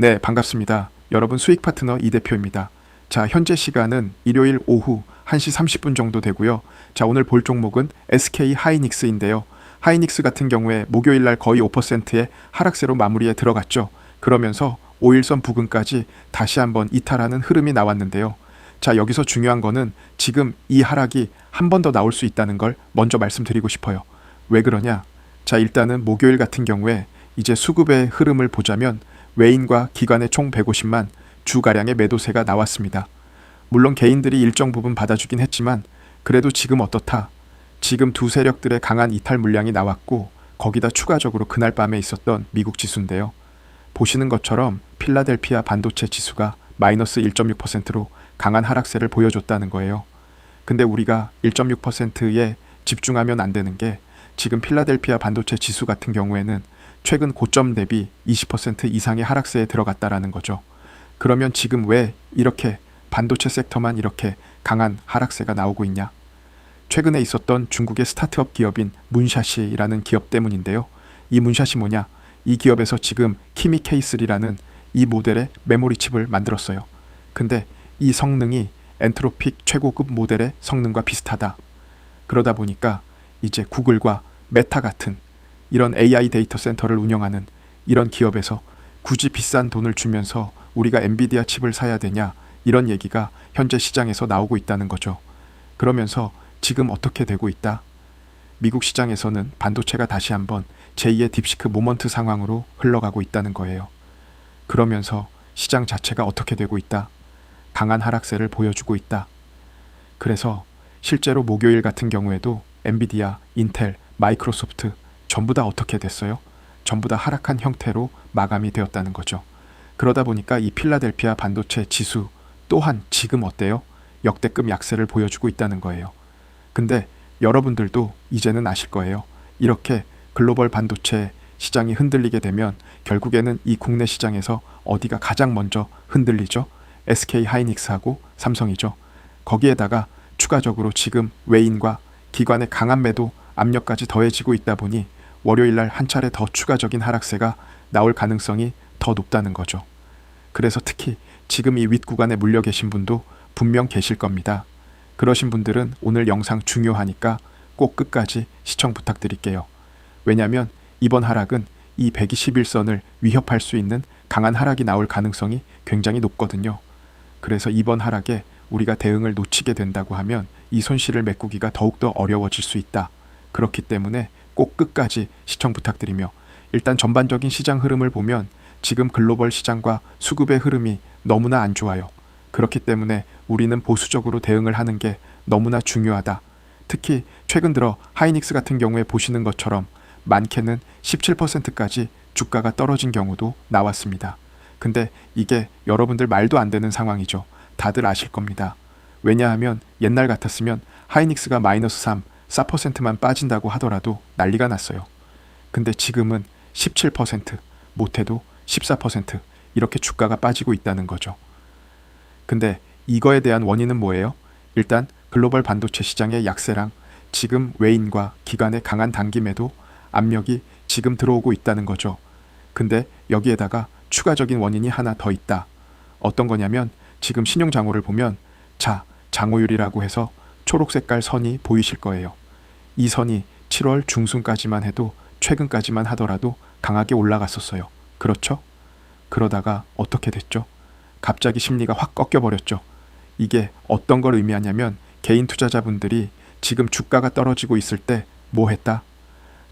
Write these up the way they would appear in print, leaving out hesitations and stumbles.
네, 반갑습니다. 여러분 수익 파트너 이 대표입니다. 자, 현재 시간은 일요일 오후 1시 30분 정도 되고요. 자, 오늘 볼 종목은 SK 하이닉스인데요. 하이닉스 같은 경우에 목요일 날 거의 5%의 하락세로 마무리에 들어갔죠. 그러면서 5일선 부근까지 다시 한번 이탈하는 흐름이 나왔는데요. 자, 여기서 중요한 거는 지금 이 하락이 한 번 더 나올 수 있다는 걸 먼저 말씀드리고 싶어요. 왜 그러냐? 자, 일단은 목요일 같은 경우에 이제 수급의 흐름을 보자면 외인과 기관의 총 150만 주가량의 매도세가 나왔습니다. 물론 개인들이 일정 부분 받아주긴 했지만 그래도 지금 어떻다? 지금 두 세력들의 강한 이탈 물량이 나왔고 거기다 추가적으로 그날 밤에 있었던 미국 지수인데요. 보시는 것처럼 필라델피아 반도체 지수가 마이너스 1.6%로 강한 하락세를 보여줬다는 거예요. 근데 우리가 1.6%에 집중하면 안 되는 게 지금 필라델피아 반도체 지수 같은 경우에는 최근 고점 대비 20% 이상의 하락세에 들어갔다라는 거죠. 그러면 지금 왜 이렇게 반도체 섹터만 이렇게 강한 하락세가 나오고 있냐? 최근에 있었던 중국의 스타트업 기업인 문샤시라는 기업 때문인데요. 이 문샤시 뭐냐? 이 기업에서 지금 키미 K3라는 이 모델의 메모리 칩을 만들었어요. 근데 이 성능이 엔트로픽 최고급 모델의 성능과 비슷하다. 그러다 보니까 이제 구글과 메타 같은 이런 AI 데이터 센터를 운영하는 이런 기업에서 굳이 비싼 돈을 주면서 우리가 엔비디아 칩을 사야 되냐 이런 얘기가 현재 시장에서 나오고 있다는 거죠. 그러면서 지금 어떻게 되고 있다? 미국 시장에서는 반도체가 다시 한번 제2의 딥시크 모먼트 상황으로 흘러가고 있다는 거예요. 그러면서 시장 자체가 어떻게 되고 있다? 강한 하락세를 보여주고 있다. 그래서 실제로 목요일 같은 경우에도 엔비디아, 인텔, 마이크로소프트 전부 다 어떻게 됐어요? 전부 다 하락한 형태로 마감이 되었다는 거죠. 그러다 보니까 이 필라델피아 반도체 지수 또한 지금 어때요? 역대급 약세를 보여주고 있다는 거예요. 근데 여러분들도 이제는 아실 거예요. 이렇게 글로벌 반도체 시장이 흔들리게 되면 결국에는 이 국내 시장에서 어디가 가장 먼저 흔들리죠? SK 하이닉스하고 삼성이죠. 거기에다가 추가적으로 지금 외인과 기관의 강한 매도 압력까지 더해지고 있다 보니 월요일날 한 차례 더 추가적인 하락세가 나올 가능성이 더 높다는 거죠. 그래서 특히 지금 이 윗구간에 물려 계신 분도 분명 계실 겁니다. 그러신 분들은 오늘 영상 중요하니까 꼭 끝까지 시청 부탁드릴게요. 왜냐하면 이번 하락은 이 121선을 위협할 수 있는 강한 하락이 나올 가능성이 굉장히 높거든요. 그래서 이번 하락에 우리가 대응을 놓치게 된다고 하면 이 손실을 메꾸기가 더욱더 어려워질 수 있다. 그렇기 때문에 꼭 끝까지 시청 부탁드리며 일단 전반적인 시장 흐름을 보면 지금 글로벌 시장과 수급의 흐름이 너무나 안 좋아요. 그렇기 때문에 우리는 보수적으로 대응을 하는 게 너무나 중요하다. 특히 최근 들어 하이닉스 같은 경우에 보시는 것처럼 많게는 17%까지 주가가 떨어진 경우도 나왔습니다. 근데 이게 여러분들 말도 안 되는 상황이죠. 다들 아실 겁니다. 왜냐하면 옛날 같았으면 하이닉스가 마이너스 3, 4%만 빠진다고 하더라도 난리가 났어요. 근데 지금은 17%, 못해도 14% 이렇게 주가가 빠지고 있다는 거죠. 근데 이거에 대한 원인은 뭐예요? 일단 글로벌 반도체 시장의 약세랑 지금 외인과 기관의 강한 단기 매도 압력이 지금 들어오고 있다는 거죠. 근데 여기에다가 추가적인 원인이 하나 더 있다. 어떤 거냐면 지금 신용장호를 보면 자, 장호율이라고 해서 초록 색깔 선이 보이실 거예요. 이 선이 7월 중순까지만 해도 최근까지만 하더라도 강하게 올라갔었어요. 그렇죠? 그러다가 어떻게 됐죠? 갑자기 심리가 확 꺾여버렸죠. 이게 어떤 걸 의미하냐면 개인 투자자분들이 지금 주가가 떨어지고 있을 때 뭐 했다?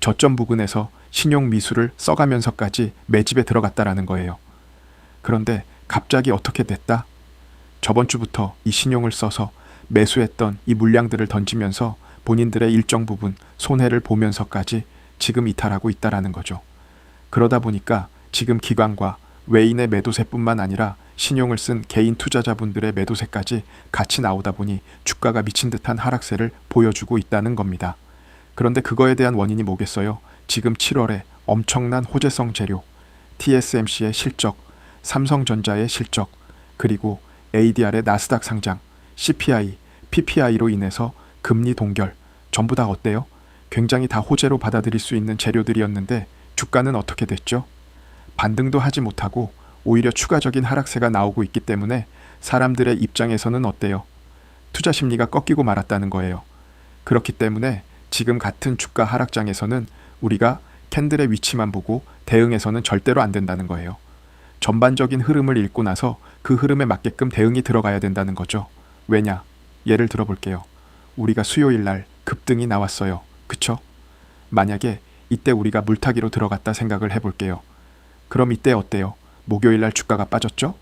저점 부근에서 신용 미수를 써가면서까지 매집에 들어갔다라는 거예요. 그런데 갑자기 어떻게 됐다? 저번 주부터 이 신용을 써서 매수했던 이 물량들을 던지면서 본인들의 일정 부분 손해를 보면서까지 지금 이탈하고 있다라는 거죠. 그러다 보니까 지금 기관과 외인의 매도세뿐만 아니라 신용을 쓴 개인 투자자분들의 매도세까지 같이 나오다 보니 주가가 미친 듯한 하락세를 보여주고 있다는 겁니다. 그런데 그거에 대한 원인이 뭐겠어요? 지금 7월에 엄청난 호재성 재료, TSMC의 실적, 삼성전자의 실적, 그리고 ADR의 나스닥 상장, CPI, PPI로 인해서 금리 동결, 전부 다 어때요? 굉장히 다 호재로 받아들일 수 있는 재료들이었는데 주가는 어떻게 됐죠? 반등도 하지 못하고 오히려 추가적인 하락세가 나오고 있기 때문에 사람들의 입장에서는 어때요? 투자 심리가 꺾이고 말았다는 거예요. 그렇기 때문에 지금 같은 주가 하락장에서는 우리가 캔들의 위치만 보고 대응해서는 절대로 안 된다는 거예요. 전반적인 흐름을 읽고 나서 그 흐름에 맞게끔 대응이 들어가야 된다는 거죠. 왜냐? 예를 들어 볼게요. 우리가 수요일 날 급등이 나왔어요. 그쵸? 만약에 이때 우리가 물타기로 들어갔다 생각을 해볼게요. 그럼 이때 어때요? 목요일 날 주가가 빠졌죠?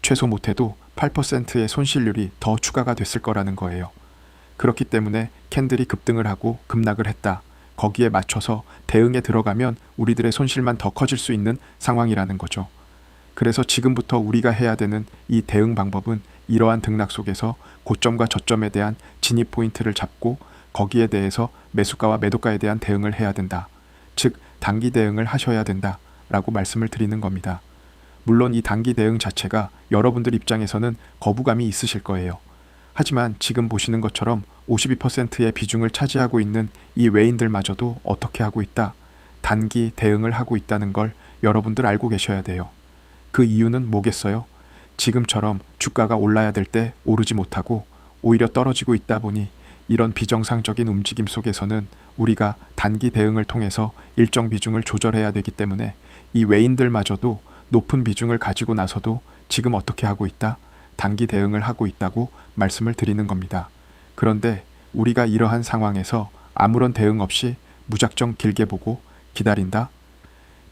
최소 못해도 8%의 손실률이 더 추가가 됐을 거라는 거예요. 그렇기 때문에 캔들이 급등을 하고 급락을 했다. 거기에 맞춰서 대응에 들어가면 우리들의 손실만 더 커질 수 있는 상황이라는 거죠. 그래서 지금부터 우리가 해야 되는 이 대응 방법은 이러한 등락 속에서 고점과 저점에 대한 진입 포인트를 잡고 거기에 대해서 매수가와 매도가에 대한 대응을 해야 된다. 즉 단기 대응을 하셔야 된다 라고 말씀을 드리는 겁니다. 물론 이 단기 대응 자체가 여러분들 입장에서는 거부감이 있으실 거예요. 하지만 지금 보시는 것처럼 52%의 비중을 차지하고 있는 이 외인들마저도 어떻게 하고 있다? 단기 대응을 하고 있다는 걸 여러분들 알고 계셔야 돼요. 그 이유는 뭐겠어요? 지금처럼 주가가 올라야 될 때 오르지 못하고 오히려 떨어지고 있다 보니 이런 비정상적인 움직임 속에서는 우리가 단기 대응을 통해서 일정 비중을 조절해야 되기 때문에 이 외인들마저도 높은 비중을 가지고 나서도 지금 어떻게 하고 있다? 단기 대응을 하고 있다고 말씀을 드리는 겁니다. 그런데 우리가 이러한 상황에서 아무런 대응 없이 무작정 길게 보고 기다린다?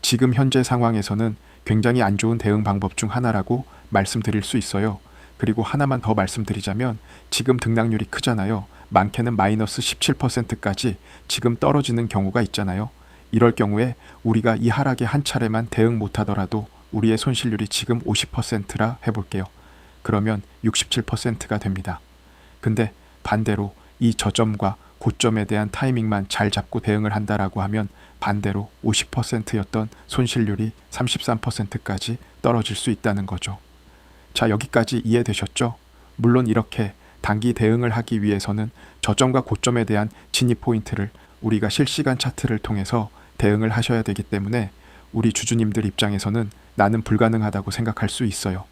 지금 현재 상황에서는 굉장히 안 좋은 대응 방법 중 하나라고 말씀드릴 수 있어요. 그리고 하나만 더 말씀드리자면 지금 등락률이 크잖아요. 많게는 마이너스 17%까지 지금 떨어지는 경우가 있잖아요. 이럴 경우에 우리가 이 하락에 한 차례만 대응 못하더라도 우리의 손실률이 지금 50%라 해볼게요. 그러면 67%가 됩니다. 근데 반대로 이 저점과 고점에 대한 타이밍만 잘 잡고 대응을 한다라고 하면 반대로 50%였던 손실률이 33%까지 떨어질 수 있다는 거죠. 자, 여기까지 이해되셨죠? 물론 이렇게 단기 대응을 하기 위해서는 저점과 고점에 대한 진입 포인트를 우리가 실시간 차트를 통해서 대응을 하셔야 되기 때문에 우리 주주님들 입장에서는 나는 불가능하다고 생각할 수 있어요.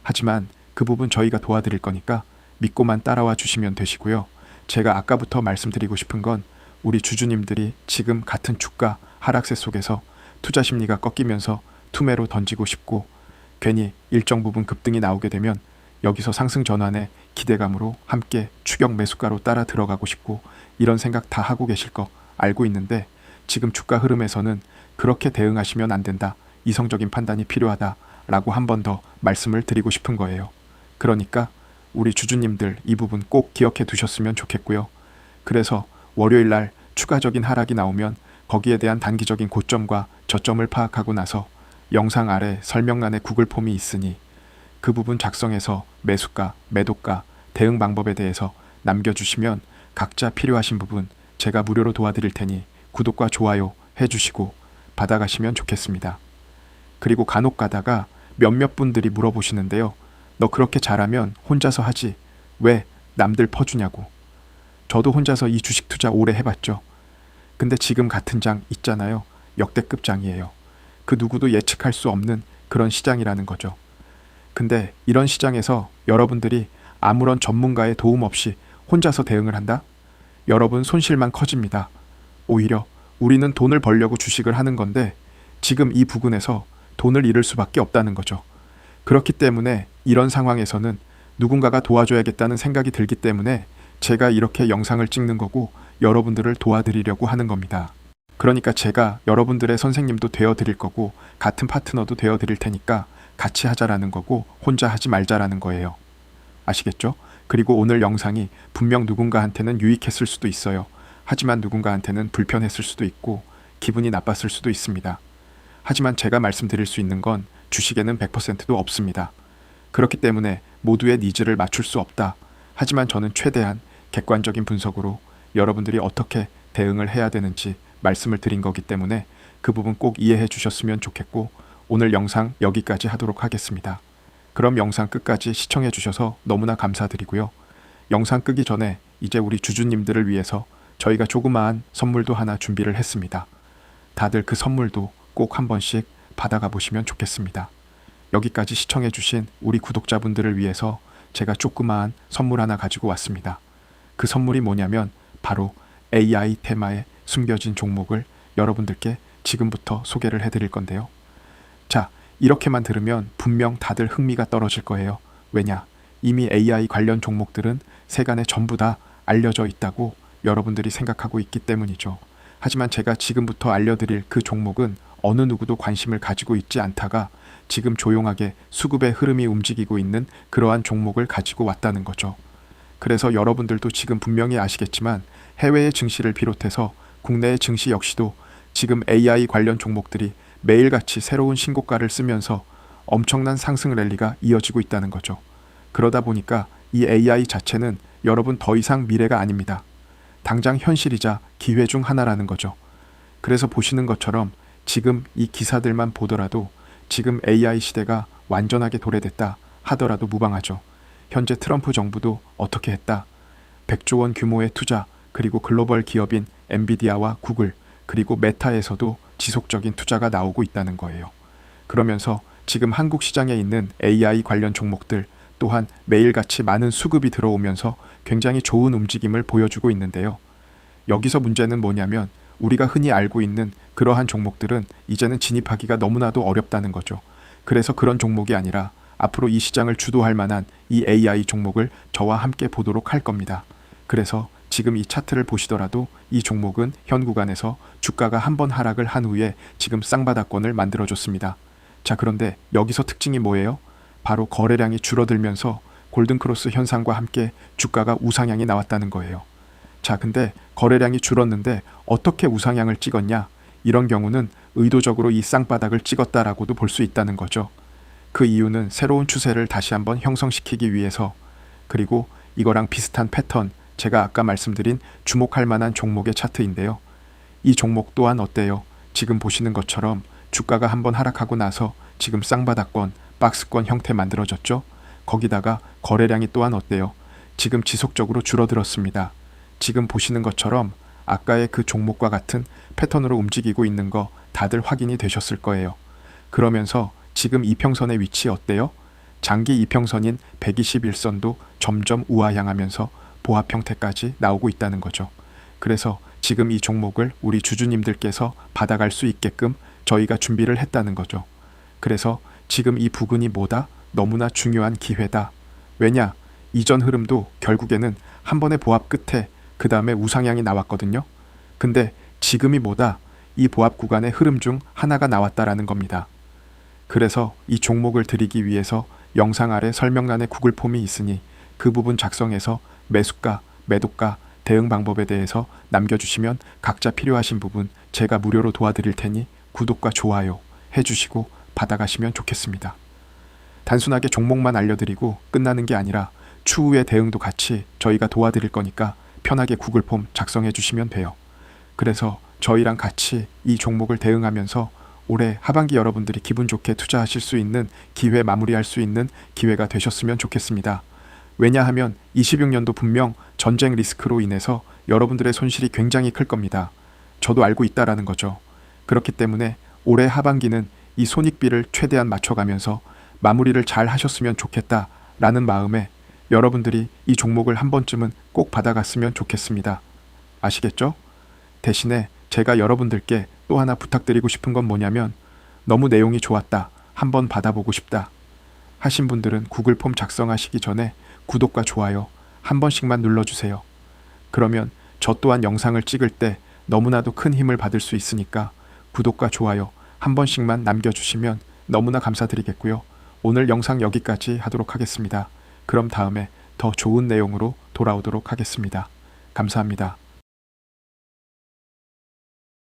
하지만 그 부분 저희가 도와드릴 거니까 믿고만 따라와 주시면 되시고요. 제가 아까부터 말씀드리고 싶은 건 우리 주주님들이 지금 같은 주가 하락세 속에서 투자 심리가 꺾이면서 투매로 던지고 싶고 괜히 일정 부분 급등이 나오게 되면 여기서 상승 전환의 기대감으로 함께 추격 매수가로 따라 들어가고 싶고 이런 생각 다 하고 계실 거 알고 있는데 지금 주가 흐름에서는 그렇게 대응하시면 안 된다. 이성적인 판단이 필요하다. 라고 한 번 더 말씀을 드리고 싶은 거예요. 그러니까 우리 주주님들 이 부분 꼭 기억해 두셨으면 좋겠고요. 그래서 월요일 날 추가적인 하락이 나오면 거기에 대한 단기적인 고점과 저점을 파악하고 나서 영상 아래 설명란에 구글 폼이 있으니 그 부분 작성해서 매수가, 매도가, 대응 방법에 대해서 남겨주시면 각자 필요하신 부분 제가 무료로 도와드릴 테니 구독과 좋아요 해주시고 받아가시면 좋겠습니다. 그리고 간혹 가다가 몇몇 분들이 물어보시는데요. 너 그렇게 잘하면 혼자서 하지 왜 남들 퍼주냐고. 저도 혼자서 이 주식 투자 오래 해봤죠. 근데 지금 같은 장 있잖아요. 역대급 장이에요. 그 누구도 예측할 수 없는 그런 시장이라는 거죠. 근데 이런 시장에서 여러분들이 아무런 전문가의 도움 없이 혼자서 대응을 한다? 여러분 손실만 커집니다. 오히려 우리는 돈을 벌려고 주식을 하는 건데 지금 이 부근에서 돈을 잃을 수밖에 없다는 거죠. 그렇기 때문에 이런 상황에서는 누군가가 도와줘야겠다는 생각이 들기 때문에 제가 이렇게 영상을 찍는 거고 여러분들을 도와드리려고 하는 겁니다. 그러니까 제가 여러분들의 선생님도 되어드릴 거고 같은 파트너도 되어드릴 테니까 같이 하자라는 거고 혼자 하지 말자라는 거예요. 아시겠죠? 그리고 오늘 영상이 분명 누군가한테는 유익했을 수도 있어요. 하지만 누군가한테는 불편했을 수도 있고 기분이 나빴을 수도 있습니다. 하지만 제가 말씀드릴 수 있는 건 주식에는 100%도 없습니다. 그렇기 때문에 모두의 니즈를 맞출 수 없다. 하지만 저는 최대한 객관적인 분석으로 여러분들이 어떻게 대응을 해야 되는지 말씀을 드린 거기 때문에 그 부분 꼭 이해해 주셨으면 좋겠고 오늘 영상 여기까지 하도록 하겠습니다. 그럼 영상 끝까지 시청해 주셔서 너무나 감사드리고요. 영상 끄기 전에 이제 우리 주주님들을 위해서 저희가 조그마한 선물도 하나 준비를 했습니다. 다들 그 선물도 꼭 한 번씩 받아가 보시면 좋겠습니다. 여기까지 시청해주신 우리 구독자분들을 위해서 제가 조그마한 선물 하나 가지고 왔습니다. 그 선물이 뭐냐면 바로 AI 테마에 숨겨진 종목을 여러분들께 지금부터 소개를 해드릴 건데요. 자, 이렇게만 들으면 분명 다들 흥미가 떨어질 거예요. 왜냐? 이미 AI 관련 종목들은 세간에 전부 다 알려져 있다고 여러분들이 생각하고 있기 때문이죠. 하지만 제가 지금부터 알려드릴 그 종목은 어느 누구도 관심을 가지고 있지 않다가 지금 조용하게 수급의 흐름이 움직이고 있는 그러한 종목을 가지고 왔다는 거죠. 그래서 여러분들도 지금 분명히 아시겠지만 해외의 증시를 비롯해서 국내의 증시 역시도 지금 AI 관련 종목들이 매일같이 새로운 신고가를 쓰면서 엄청난 상승 랠리가 이어지고 있다는 거죠. 그러다 보니까 이 AI 자체는 여러분 더 이상 미래가 아닙니다. 당장 현실이자 기회 중 하나라는 거죠. 그래서 보시는 것처럼 지금 이 기사들만 보더라도 지금 AI 시대가 완전하게 도래됐다 하더라도 무방하죠. 현재 트럼프 정부도 어떻게 했다? 100조 원 규모의 투자, 그리고 글로벌 기업인 엔비디아와 구글, 그리고 메타에서도 지속적인 투자가 나오고 있다는 거예요. 그러면서 지금 한국 시장에 있는 AI 관련 종목들 또한 매일같이 많은 수급이 들어오면서 굉장히 좋은 움직임을 보여주고 있는데요. 여기서 문제는 뭐냐면 우리가 흔히 알고 있는 그러한 종목들은 이제는 진입하기가 너무나도 어렵다는 거죠. 그래서 그런 종목이 아니라 앞으로 이 시장을 주도할 만한 이 AI 종목을 저와 함께 보도록 할 겁니다. 그래서 지금 이 차트를 보시더라도 이 종목은 현 구간에서 주가가 한번 하락을 한 후에 지금 쌍바닥권을 만들어줬습니다. 자, 그런데 여기서 특징이 뭐예요? 바로 거래량이 줄어들면서 골든크로스 현상과 함께 주가가 우상향이 나왔다는 거예요. 자, 근데 거래량이 줄었는데 어떻게 우상향을 찍었냐? 이런 경우는 의도적으로 이 쌍바닥을 찍었다라고도 볼 수 있다는 거죠. 그 이유는 새로운 추세를 다시 한번 형성시키기 위해서, 그리고 이거랑 비슷한 패턴, 제가 아까 말씀드린 주목할 만한 종목의 차트인데요. 이 종목 또한 어때요? 지금 보시는 것처럼 주가가 한번 하락하고 나서 지금 쌍바닥권, 박스권 형태 만들어졌죠? 거기다가 거래량이 또한 어때요? 지금 지속적으로 줄어들었습니다. 지금 보시는 것처럼 아까의 그 종목과 같은 패턴으로 움직이고 있는 거 다들 확인이 되셨을 거예요. 그러면서 지금 이평선의 위치 어때요? 장기 이평선인 121선도 점점 우하향하면서 보합 형태까지 나오고 있다는 거죠. 그래서 지금 이 종목을 우리 주주님들께서 받아갈 수 있게끔 저희가 준비를 했다는 거죠. 그래서 지금 이 부근이 뭐다? 너무나 중요한 기회다. 왜냐? 이전 흐름도 결국에는 한 번의 보합 끝에 그 다음에 우상향이 나왔거든요. 근데 지금이 뭐다? 이 보합 구간의 흐름 중 하나가 나왔다라는 겁니다. 그래서 이 종목을 드리기 위해서 영상 아래 설명란에 구글 폼이 있으니 그 부분 작성해서 매수가, 매도가, 대응 방법에 대해서 남겨주시면 각자 필요하신 부분 제가 무료로 도와드릴 테니 구독과 좋아요 해주시고 받아가시면 좋겠습니다. 단순하게 종목만 알려드리고 끝나는 게 아니라 추후의 대응도 같이 저희가 도와드릴 거니까 편하게 구글 폼 작성해 주시면 돼요. 그래서 저희랑 같이 이 종목을 대응하면서 올해 하반기 여러분들이 기분 좋게 투자하실 수 있는 기회, 마무리할 수 있는 기회가 되셨으면 좋겠습니다. 왜냐하면 26년도 분명 전쟁 리스크로 인해서 여러분들의 손실이 굉장히 클 겁니다. 저도 알고 있다라는 거죠. 그렇기 때문에 올해 하반기는 이 손익비를 최대한 맞춰가면서 마무리를 잘 하셨으면 좋겠다라는 마음에 여러분들이 이 종목을 한 번쯤은 꼭 받아갔으면 좋겠습니다. 아시겠죠? 대신에 제가 여러분들께 또 하나 부탁드리고 싶은 건 뭐냐면 너무 내용이 좋았다, 한번 받아보고 싶다 하신 분들은 구글 폼 작성하시기 전에 구독과 좋아요 한 번씩만 눌러주세요. 그러면 저 또한 영상을 찍을 때 너무나도 큰 힘을 받을 수 있으니까 구독과 좋아요 한 번씩만 남겨주시면 너무나 감사드리겠고요. 오늘 영상 여기까지 하도록 하겠습니다. 그럼 다음에 더 좋은 내용으로 돌아오도록 하겠습니다. 감사합니다.